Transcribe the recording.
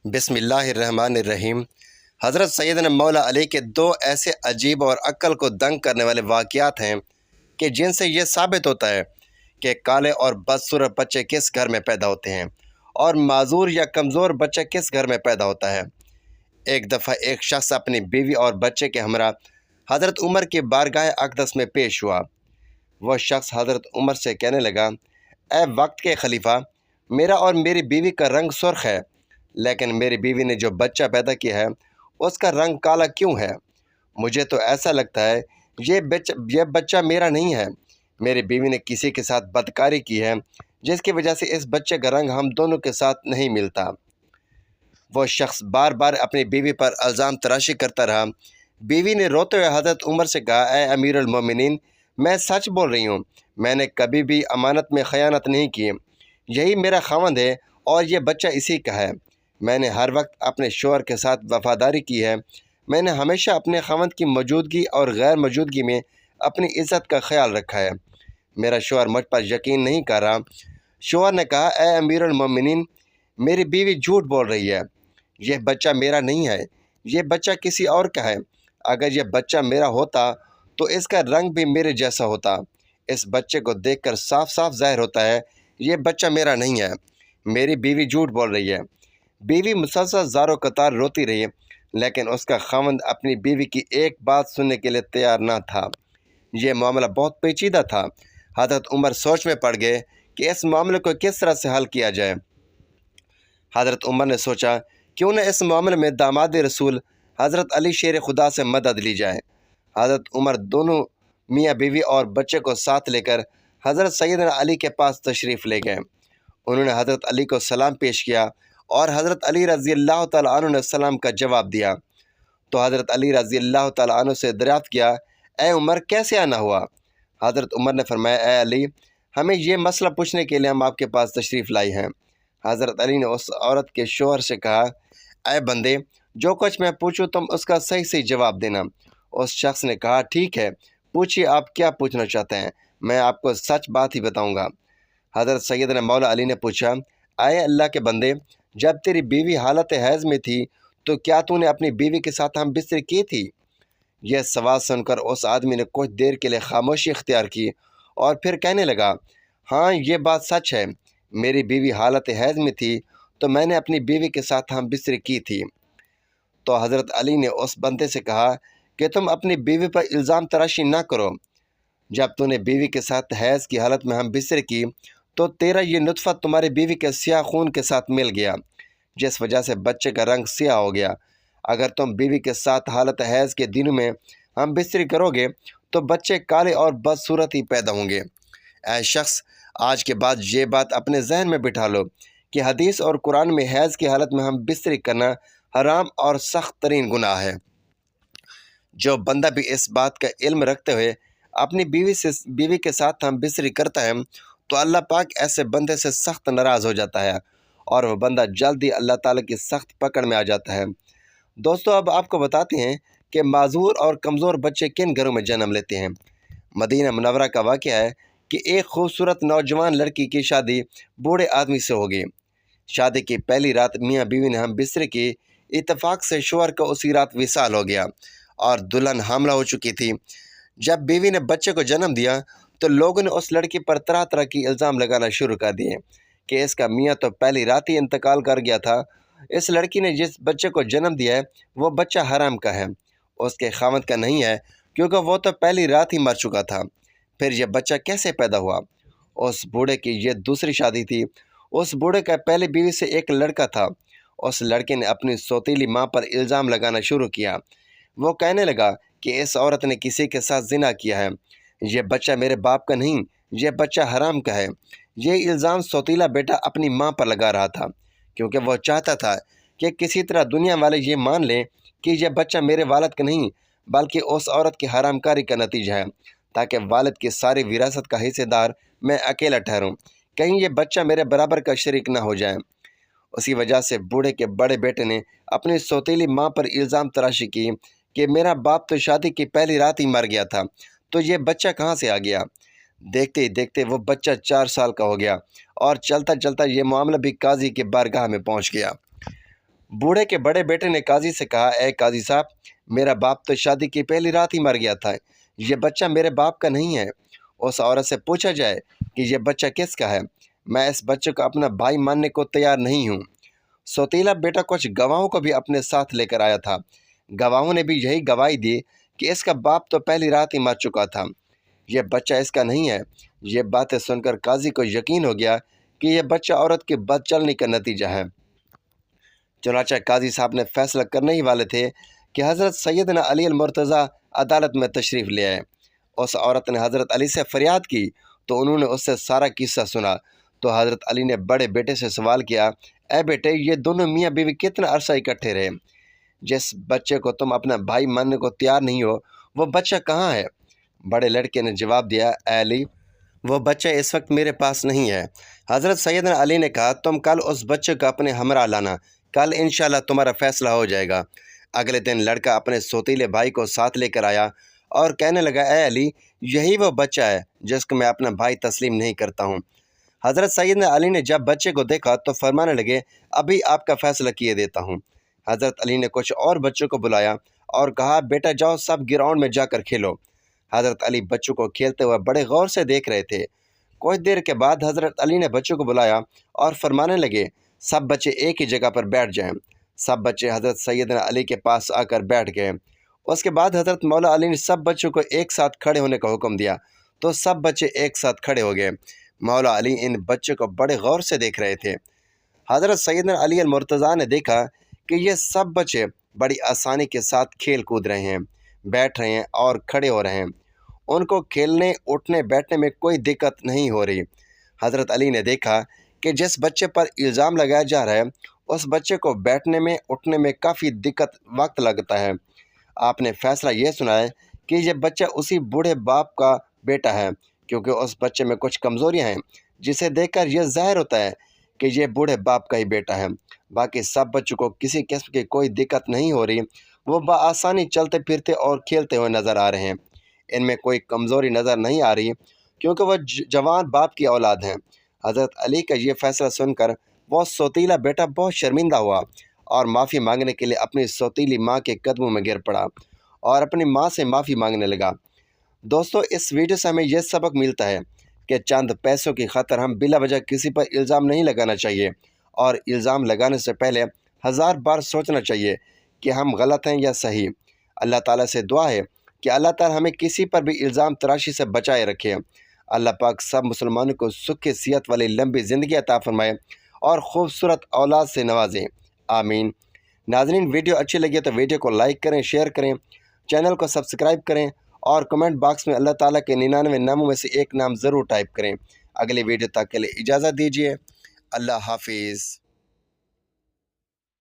बिस्मिल्लाहिर्रहमानिर्रहीम। हज़रत सैयदना मौला अली के दो ऐसे अजीब और अक्ल को दंग करने वाले वाक़यात हैं कि जिनसे ये साबित होता है कि काले और बदसूरत बच्चे किस घर में पैदा होते हैं और माजूर या कमज़ोर बच्चा किस घर में पैदा होता है। एक दफ़ा एक शख्स अपनी बीवी और बच्चे के हमरा हज़रत उमर की बारगाह अक़दस में पेश हुआ। वह शख्स हज़रत उमर से कहने लगा, ए वक्त के खलीफा, मेरा और मेरी बीवी का रंग सुर्ख है, लेकिन मेरी बीवी ने जो बच्चा पैदा किया है उसका रंग काला क्यों है? मुझे तो ऐसा लगता है ये बच्चा मेरा नहीं है। मेरी बीवी ने किसी के साथ बदकारी की है जिसकी वजह से इस बच्चे का रंग हम दोनों के साथ नहीं मिलता। वह शख्स बार बार अपनी बीवी पर इल्ज़ाम तराशी करता रहा। बीवी ने रोते हुए हज़रत उमर से कहा, ए अमीरुल मोमिनीन, मैं सच बोल रही हूँ, मैंने कभी भी अमानत में ख़यानत नहीं की। यही मेरा खावंद है और ये बच्चा इसी का है। मैंने हर वक्त अपने शौहर के साथ वफ़ादारी की है। मैंने हमेशा अपने खावंद की मौजूदगी और गैर मौजूदगी में अपनी इज़्ज़त का ख्याल रखा है। मेरा शौहर मुझ पर यकीन नहीं कर रहा। शौहर ने कहा, ए अमीरुल मोमिनीन, मेरी बीवी झूठ बोल रही है, यह बच्चा मेरा नहीं है, यह बच्चा किसी और का है। अगर यह बच्चा मेरा होता तो इसका रंग भी मेरे जैसा होता। इस बच्चे को देखकर साफ साफ ज़ाहिर होता है यह बच्चा मेरा नहीं है। मेरी बीवी झूठ बोल रही है। बीवी मुसलसल ज़ारो कतार रोती रही, लेकिन उसका खावंद अपनी बीवी की एक बात सुनने के लिए तैयार न था। यह मामला बहुत पेचीदा था। हज़रत उमर सोच में पड़ गए कि इस मामले को किस तरह से हल किया जाए। हज़रत उमर ने सोचा, क्यों न इस मामले में दामाद रसूल हज़रत अली शेर खुदा से मदद ली जाए। हज़रत उमर दोनों मियाँ बीवी और बच्चे को साथ लेकर हज़रत सैयदना अली के पास तशरीफ़ ले गए। उन्होंने हज़रत अली को सलाम पेश किया और हज़रत अली रज़ी अल्लाह तआला अन्हु ने सलाम का जवाब दिया। तो हज़रत अली रज़ी अल्लाह तआला अन्हु से दरियाफ़्त किया, ए उमर, कैसे आना हुआ? हज़रत उमर ने फरमाया, ए अली, हमें ये मसला पूछने के लिए हम आपके पास तशरीफ़ लाई हैं। हज़रत अली ने उस औरत के शौहर से कहा, ए बंदे, जो कुछ मैं पूछूं तुम उसका सही सही जवाब देना। उस शख्स ने कहा, ठीक है, पूछिए आप क्या पूछना चाहते हैं, मैं आपको सच बात ही बताऊंगा। हज़रत सैयदना मौला अली ने पूछा, आए अल्लाह के बंदे, जब तेरी बीवी हालत हैज़ में थी तो क्या तूने अपनी बीवी के साथ हम बिस्तर की थी? यह सवाल सुनकर उस आदमी ने कुछ देर के लिए खामोशी इख्तियार की और फिर कहने लगा, हाँ, ये बात सच है, मेरी बीवी हालत हैज़ में थी तो मैंने अपनी बीवी के साथ हम बिस्तर की थी। तो हज़रत अली ने उस बंदे से कहा कि तुम अपनी बीवी पर इल्ज़ाम तराशी ना करो। जब तूने बीवी के साथ हैज़ की हालत में हम बिस्तर की तो तेरा ये नुतफ़ा तुम्हारी बीवी के सियाह खून के साथ मिल गया, जिस वजह से बच्चे का रंग सियाह हो गया। अगर तुम बीवी के साथ हालत हैज़ के दिनों में हम बिस्तरी करोगे तो बच्चे काले और बदसूरत ही पैदा होंगे। ऐ शख्स, आज के बाद ये बात अपने जहन में बिठा लो कि हदीस और कुरान में हैज़ की हालत में हम बिस्तरी करना हराम और सख्त तरीन गुनाह है। जो बंदा भी इस बात का इल्म रखते हुए अपनी बीवी के साथ हम बिस्तरी करता है तो अल्लाह पाक ऐसे बंदे से सख्त नाराज़ हो जाता है और वह बंदा जल्द ही अल्लाह ताला की सख्त पकड़ में आ जाता है। दोस्तों, अब आपको बताते हैं कि माजूर और कमज़ोर बच्चे किन घरों में जन्म लेते हैं। मदीना मुनव्वरा का वाक़या है कि एक खूबसूरत नौजवान लड़की की शादी बूढ़े आदमी से हो गई। शादी की पहली रात मियाँ बीवी ने हम बिस्तर की, इत्तेफाक से शौहर का उसी रात विसाल हो गया और दुल्हन हामला हो चुकी थी। जब बीवी ने बच्चे को जन्म दिया तो लोगों ने उस लड़की पर तरह तरह की इल्ज़ाम लगाना शुरू कर दिए कि इसका मियाँ तो पहली रात ही इंतकाल कर गया था। इस लड़की ने जिस बच्चे को जन्म दिया है वो बच्चा हराम का है, उसके खावंद का नहीं है, क्योंकि वो तो पहली रात ही मर चुका था। फिर यह बच्चा कैसे पैदा हुआ? उस बूढ़े की यह दूसरी शादी थी। उस बूढ़े का पहली बीवी से एक लड़का था। उस लड़के ने अपनी सौतीली माँ पर इल्ज़ाम लगाना शुरू किया। वो कहने लगा कि इस औरत ने किसी के साथ जिना किया है, यह बच्चा मेरे बाप का नहीं, यह बच्चा हराम का है। ये इल्ज़ाम सौतीला बेटा अपनी माँ पर लगा रहा था, क्योंकि वह चाहता था कि किसी तरह दुनिया वाले ये मान लें कि यह बच्चा मेरे वालिद का नहीं बल्कि उस औरत की हरामकारी का नतीजा है, ताकि वालिद की सारी विरासत का हिस्सेदार मैं अकेला ठहरूं, कहीं ये बच्चा मेरे बराबर का शरीक ना हो जाए। उसी वजह से बूढ़े के बड़े बेटे ने अपनी सौतीली माँ पर इल्ज़ाम तराशी की कि मेरा बाप तो शादी की पहली रात ही मर गया था, तो ये बच्चा कहाँ से आ गया। देखते ही देखते वो बच्चा 4 साल का हो गया और चलता चलता ये मामला भी काजी के बारगाह में पहुँच गया। बूढ़े के बड़े बेटे ने काजी से कहा, ए काजी साहब, मेरा बाप तो शादी की पहली रात ही मर गया था, ये बच्चा मेरे बाप का नहीं है। उस औरत से पूछा जाए कि ये बच्चा किसका है। मैं इस बच्चे को अपना भाई मानने को तैयार नहीं हूँ। सौतीला बेटा कुछ गवाहों को भी अपने साथ लेकर आया था। गवाहों ने भी यही गवाही दी कि इसका बाप तो पहली रात ही मर चुका था, यह बच्चा इसका नहीं है। ये बातें सुनकर काजी को यकीन हो गया कि यह बच्चा औरत की बदचलनी का नतीजा है। चुनांचे काजी साहब ने फैसला करने ही वाले थे कि हज़रत सैयदना अली अल मुर्तज़ा अदालत में तशरीफ़ ले आए। उस औरत ने हज़रत अली से फरियाद की तो उन्होंने उससे सारा किस्सा सुना। तो हज़रत अली ने बड़े बेटे से सवाल किया, ए बेटे, ये दोनों मियाँ बीवी कितना अरसा इकट्ठे रहे? जिस बच्चे को तुम अपना भाई मानने को तैयार नहीं हो, वो बच्चा कहाँ है? बड़े लड़के ने जवाब दिया, ए अली, वो बच्चा इस वक्त मेरे पास नहीं है। हज़रत सैयदना अली ने कहा, तुम कल उस बच्चे को अपने हमरा लाना, कल इंशाल्लाह तुम्हारा फैसला हो जाएगा। अगले दिन लड़का अपने सौतीले भाई को साथ लेकर आया और कहने लगा, ए अली, यही वो बच्चा है जिसको मैं अपना भाई तस्लीम नहीं करता हूँ। हज़रत सैयदना अली ने जब बच्चे को देखा तो फरमाने लगे, अभी आपका फ़ैसला किए देता हूँ। हज़रत अली ने कुछ और बच्चों को बुलाया और कहा, बेटा जाओ, सब ग्राउंड में जाकर खेलो। हज़रत अली बच्चों को खेलते हुए बड़े गौर से देख रहे थे। कुछ देर के बाद हज़रत अली ने बच्चों को बुलाया और फरमाने लगे, सब बच्चे एक ही जगह पर बैठ जाएं। सब बच्चे हज़रत सैयदना अली के पास आकर बैठ गए। उसके बाद हज़रत मौला अली ने सब बच्चों को एक साथ खड़े होने का हुक्म दिया तो सब बच्चे एक साथ खड़े हो गए। मौला अली इन बच्चों को बड़े गौर से देख रहे थे। हज़रत सैयदना अली अल मुर्तज़ा ने देखा कि ये सब बच्चे बड़ी आसानी के साथ खेल कूद रहे हैं, बैठ रहे हैं और खड़े हो रहे हैं। उनको खेलने, उठने, बैठने में कोई दिक्कत नहीं हो रही। हज़रत अली ने देखा कि जिस बच्चे पर इल्ज़ाम लगाया जा रहा है उस बच्चे को बैठने में, उठने में काफ़ी दिक्कत, वक्त लगता है। आपने फ़ैसला ये सुनाया कि ये बच्चा उसी बूढ़े बाप का बेटा है, क्योंकि उस बच्चे में कुछ कमज़ोरियाँ हैं जिसे देखकर यह ज़ाहिर होता है कि ये बूढ़े बाप का ही बेटा है। बाकी सब बच्चों को किसी किस्म की कोई दिक्कत नहीं हो रही, वो बआसानी चलते फिरते और खेलते हुए नज़र आ रहे हैं। इनमें कोई कमज़ोरी नज़र नहीं आ रही क्योंकि वह जवान बाप की औलाद हैं। हज़रत अली का ये फ़ैसला सुनकर वो सौतीला बेटा बहुत शर्मिंदा हुआ और माफ़ी मांगने के लिए अपनी सौतीली माँ के कदमों में गिर पड़ा और अपनी माँ से माफ़ी मांगने लगा। दोस्तों, इस वीडियो से हमें यह सबक मिलता है कि चंद पैसों की खातिर हम बिला वजह किसी पर इल्ज़ाम नहीं लगाना चाहिए और इल्ज़ाम लगाने से पहले 1000 बार सोचना चाहिए कि हम गलत हैं या सही। अल्लाह ताला से दुआ है कि अल्लाह ताला हमें किसी पर भी इल्ज़ाम तराशी से बचाए रखे। अल्लाह पाक सब मुसलमानों को सुख सेहत वाली लंबी ज़िंदगी अता फरमाए और ख़ूबसूरत औलाद से नवाजें। आमीन। नाज़रीन, वीडियो अच्छी लगी तो वीडियो को लाइक करें, शेयर करें, चैनल को सब्सक्राइब करें और कमेंट बॉक्स में अल्लाह ताला के 99 नामों में से एक नाम ज़रूर टाइप करें। अगली वीडियो तक के लिए इजाज़त दीजिए। अल्लाह हाफिज़।